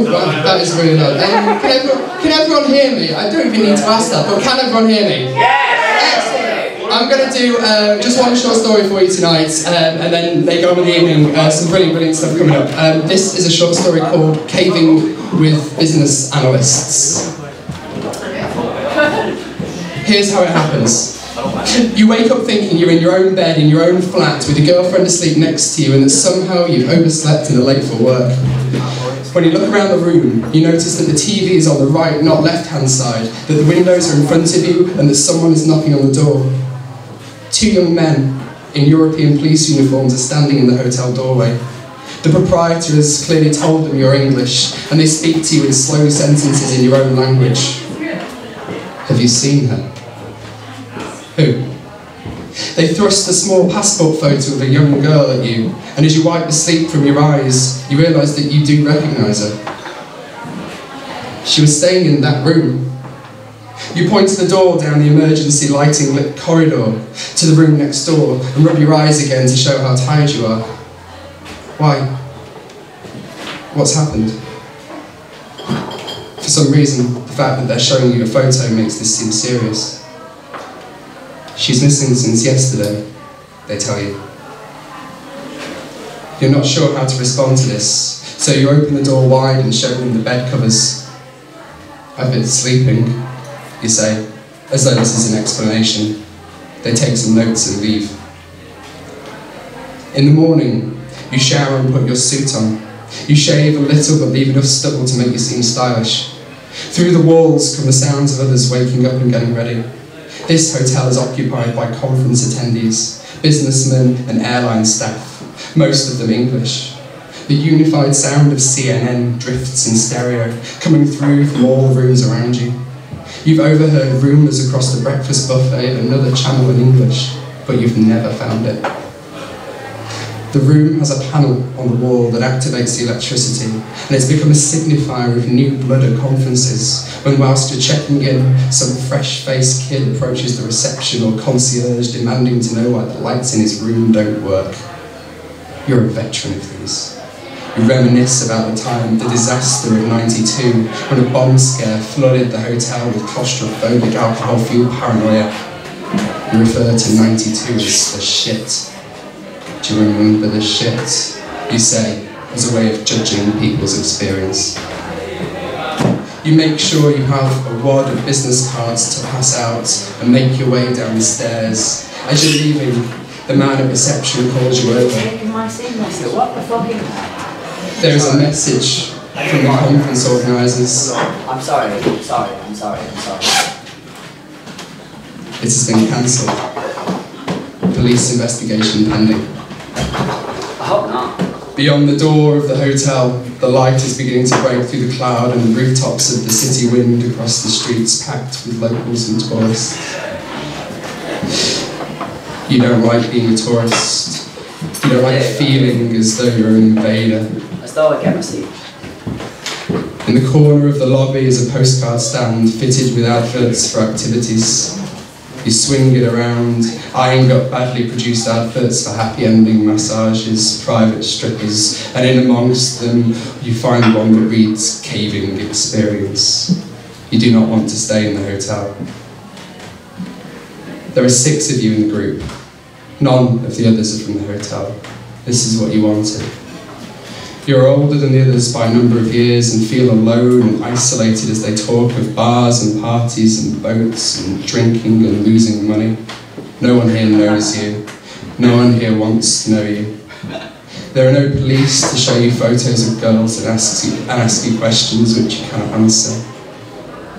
Oh, wow, that is really loud. Can everyone hear me? I don't even need to ask that, but can everyone hear me? Excellent. I'm going to do just one short story for you tonight, and then later on in the evening, some brilliant stuff coming up. This is a short story called Caving with Business Analysts. Here's how it happens. You wake up thinking you're in your own bed, in your own flat, with your girlfriend asleep next to you, and that somehow you've overslept and are late for work. When you look around the room, you notice that the TV is on the right, not left-hand side, that the windows are in front of you, and that someone is knocking on the door. 2 young men in European police uniforms are standing in the hotel doorway. The proprietor has clearly told them you're English, and they speak to you in slow sentences in your own language. Have you seen her? Who? They thrust a small passport photo of a young girl at you, and as you wipe the sleep from your eyes, you realise that you do recognise her. She was staying in that room. You point to the door down the emergency lighting lit corridor to the room next door and rub your eyes again to show how tired you are. Why? What's happened? For some reason, the fact that they're showing you a photo makes this seem serious. She's missing since yesterday, they tell you. You're not sure how to respond to this, so you open the door wide and show them the bed covers. I've been sleeping, you say, as though this is an explanation. They take some notes and leave. In the morning, you shower and put your suit on. You shave a little but leave enough stubble to make you seem stylish. Through the walls come the sounds of others waking up and getting ready. This hotel is occupied by conference attendees, businessmen and airline staff, most of them English. The unified sound of CNN drifts in stereo, coming through from all the rooms around you. You've overheard rumours across the breakfast buffet of another channel in English, but you've never found it. The room has a panel on the wall that activates the electricity, and it's become a signifier of new blood at conferences, when whilst you're checking in, some fresh-faced kid approaches the reception or concierge demanding to know why the lights in his room don't work. You're a veteran of these. You reminisce about the time, the disaster of '92, when a bomb scare flooded the hotel with claustrophobic alcohol-fueled paranoia. You refer to '92 as the shit. Do you remember the shit? You say, as a way of judging people's experience. You make sure you have a wad of business cards to pass out and make your way down the stairs. As you're leaving, the man at reception calls you over. There is a message from the conference organisers. I'm sorry. It has been cancelled. Police investigation pending. I hope not. Beyond the door of the hotel, the light is beginning to break through the cloud and the rooftops of the city wind across the streets packed with locals and tourists. You don't like being a tourist. You don't like feeling as though you're an invader. As though I get my seat. In the corner of the lobby is a postcard stand fitted with adverts for activities. You swing it around, eyeing up badly produced adverts for happy ending massages, private strippers, and in amongst them you find one that reads Caving Experience. You do not want to stay in the hotel. There are 6 of you in the group. None of the others are from the hotel. This is what you wanted. You're older than the others by a number of years and feel alone and isolated as they talk of bars and parties and boats and drinking and losing money. No one here knows you. No one here wants to know you. There are no police to show you photos of girls and ask you questions which you cannot answer.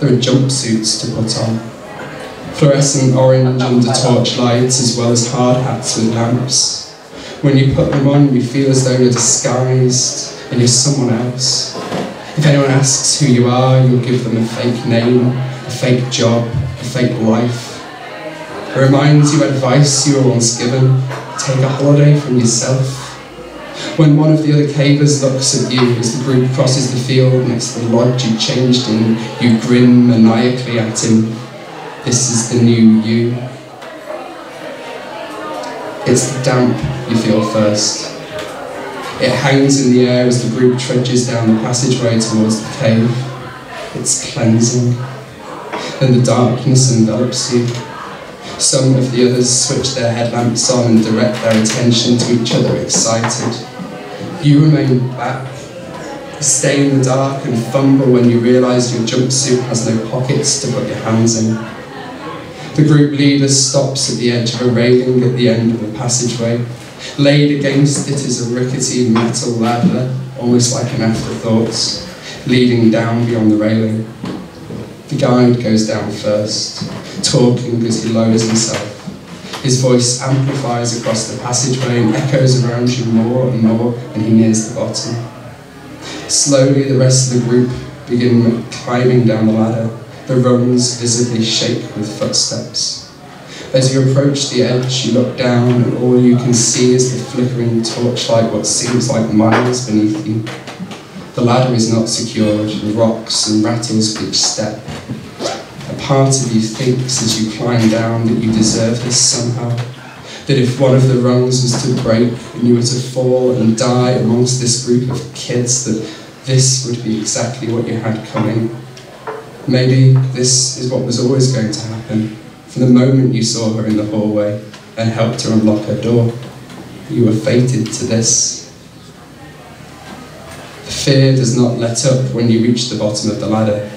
There are jumpsuits to put on. Fluorescent orange under torchlights as well as hard hats with lamps. When you put them on, you feel as though you're disguised and you're someone else. If anyone asks who you are, you'll give them a fake name, a fake job, a fake life. It reminds you of advice you were once given: take a holiday from yourself. When one of the other cavers looks at you as the group crosses the field next to the lodge you changed in, you grin maniacally at him. This is the new you. It's the damp you feel first. It hangs in the air as the group trudges down the passageway towards the cave. It's cleansing. Then the darkness envelops you. Some of the others switch their headlamps on and direct their attention to each other, excited. You remain back. You stay in the dark and fumble when you realise your jumpsuit has no pockets to put your hands in. The group leader stops at the edge of a railing at the end of the passageway. Laid against it is a rickety metal ladder, almost like an afterthought, leading down beyond the railing. The guide goes down first, talking as he lowers himself. His voice amplifies across the passageway and echoes around you more and more, and he nears the bottom. Slowly, the rest of the group begin climbing down the ladder. The rungs visibly shake with footsteps. As you approach the edge, you look down, and all you can see is the flickering torchlight, what seems like miles beneath you. The ladder is not secured, and rocks and rattles with each step. A part of you thinks as you climb down that you deserve this somehow, that if one of the rungs was to break and you were to fall and die amongst this group of kids, that this would be exactly what you had coming. Maybe this is what was always going to happen. From the moment you saw her in the hallway and helped her unlock her door, you were fated to this. The fear does not let up when you reach the bottom of the ladder.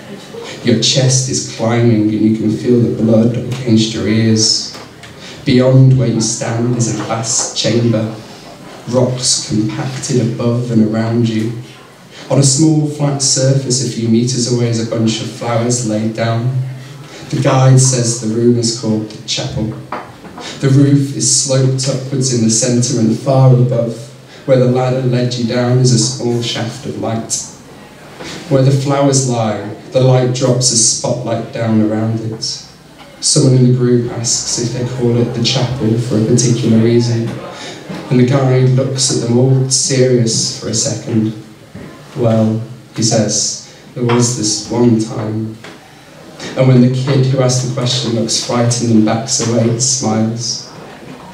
Your chest is climbing and you can feel the blood against your ears. Beyond where you stand is a vast chamber, rocks compacted above and around you. On a small flat surface a few meters away is a bunch of flowers laid down. The guide says the room is called the chapel. The roof is sloped upwards in the centre, and far above, where the ladder led you down, is a small shaft of light. Where the flowers lie, the light drops a spotlight down around it. Someone in the group asks if they call it the chapel for a particular reason, and the guide looks at them all serious for a second. Well, he says, there was this one time. And when the kid who asked the question looks frightened and backs away, he smiles.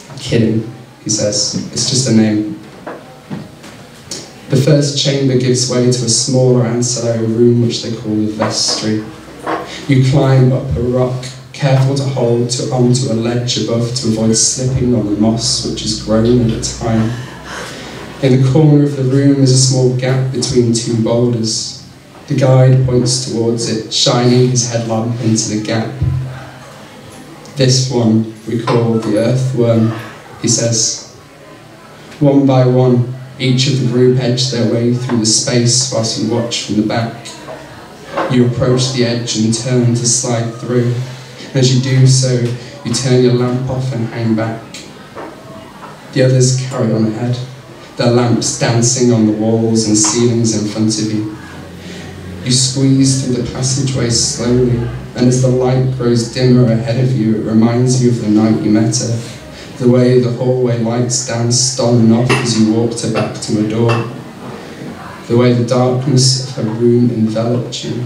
I'm kidding, he says, it's just a name. The first chamber gives way to a smaller ancillary room which they call the vestry. You climb up a rock, careful to hold onto a ledge above to avoid slipping on the moss which has grown at the time. In the corner of the room is a small gap between two boulders. The guide points towards it, shining his headlamp into the gap. This one we call the earthworm, he says. One by one, each of the group edge their way through the space whilst you watch from the back. You approach the edge and turn to slide through. And as you do so, you turn your lamp off and hang back. The others carry on ahead, their lamps dancing on the walls and ceilings in front of you. You squeeze through the passageway slowly, and as the light grows dimmer ahead of you, it reminds you of the night you met her, the way the hallway lights danced on and off as you walked her back to her door, the way the darkness of her room enveloped you,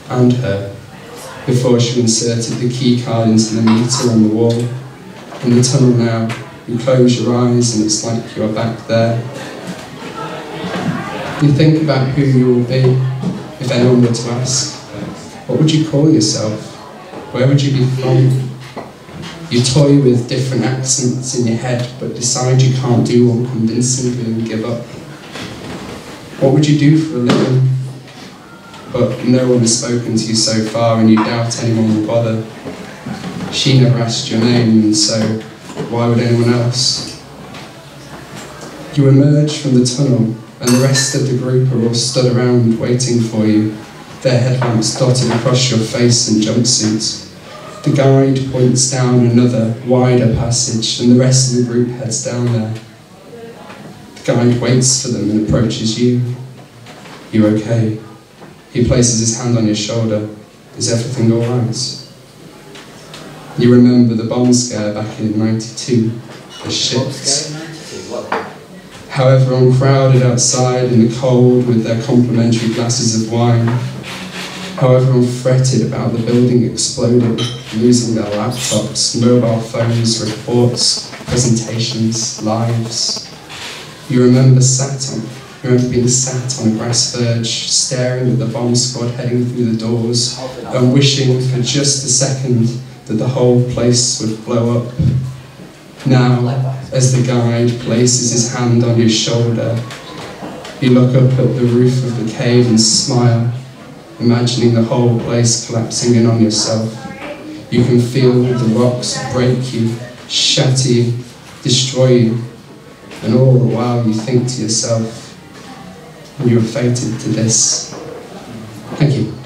and her, before she inserted the key card into the meter on the wall. In the tunnel now, you close your eyes and it's like you are back there. You think about who you will be, if anyone were to ask. What would you call yourself? Where would you be from? You toy with different accents in your head, but decide you can't do one convincingly and give up. What would you do for a living? But no one has spoken to you so far, and you doubt anyone will bother. She never asked your name, and so why would anyone else? You emerge from the tunnel, and the rest of the group are all stood around waiting for you, their headlamps dotted across your face and jumpsuits. The guide points down another, wider passage, and the rest of the group heads down there. The guide waits for them and approaches you. You're okay. He places his hand on your shoulder. Is everything all right? You remember the bomb scare back in '92, the shit. However uncrowded outside in the cold with their complimentary glasses of wine, however unfretted about the building exploding, losing their laptops, mobile phones, reports, presentations, lives. You remember being sat on a grass verge, staring at the bomb squad heading through the doors, and wishing for just a second that the whole place would blow up. Now, as the guide places his hand on your shoulder, you look up at the roof of the cave and smile, imagining the whole place collapsing in on yourself. You can feel the rocks break you, shatter you, destroy you, and all the while you think to yourself, you are fated to this. Thank you.